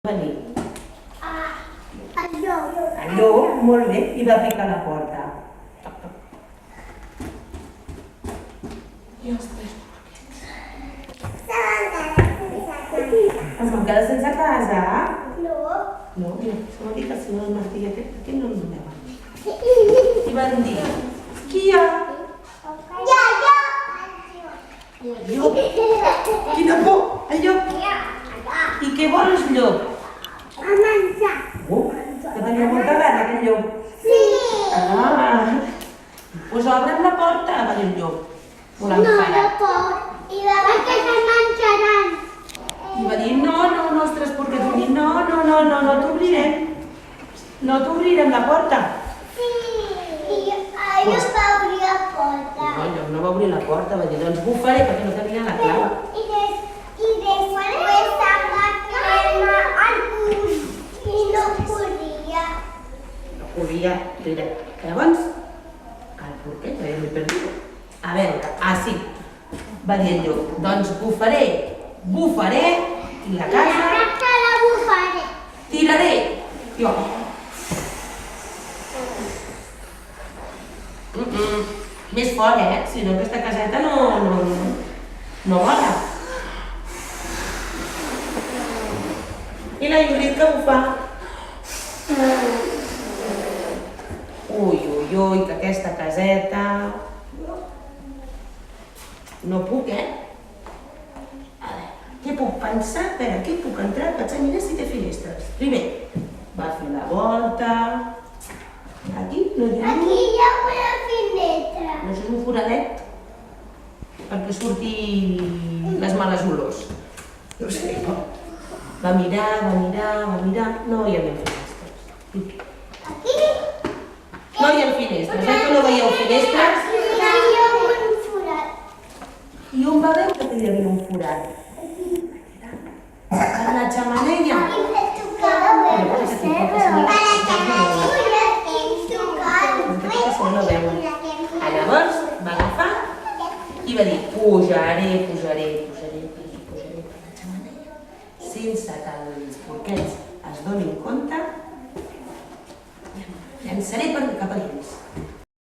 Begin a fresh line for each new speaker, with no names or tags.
venir.
El llop.
El llop, molt bé, i va picar a la porta. Toc, toc. I els tres porquets. Es van quedar sense casa?
No.
No, mira, se m'ha dit que si no el martillet aquest no el donaven. I van dir, qui hi ha? El llop. Quina por, el llop. I què vol el llop?
A menjar.
Que tenia molta gana, aquell llop.
Sí.
Ah, doncs obre'm la porta, va dir el llop. Molt
No,
enfadat.
no pot. I va dir que se menjaran.
I va dir, no, els tres porquets van dir, no t'obrirem. No t'obrirem la porta.
Sí. I ells va obrir la porta.
No, el llop no va obrir la porta, va dir, doncs bufaré perquè no tenia la clau.
I després estava crema al bus i no podia.
No podia, mira. Llavors, el porquet, ja m'he perdut. A veure, sí, va dir el llop, doncs bufaré, i la casa
la bufaré.
tiraré. Jo. Més fort, si no aquesta caseta no vola. I la Judit que bufa. Ui, que aquesta caseta... No puc, A veure, què puc pensar? A veure, aquí puc entrar, vaig a mirar si té finestres. Primer, va fer la volta... Aquí no hi ha
Aquí
llum.
hi ha una finestra.
No, això és un foradet perquè surti les males olors. No sé, no? Va mirar, no hi havia finestres.
Aquí
No hi ha finestres, que no veieu finestres?
hi ha un forat.
I on va veure que hi havia un forat? En la xemeneia.
I me tocava veure.
Llavors va agafar i va dir pujaré per la xemeneia sense que els porquets es donin compte, llançaré cap a dins.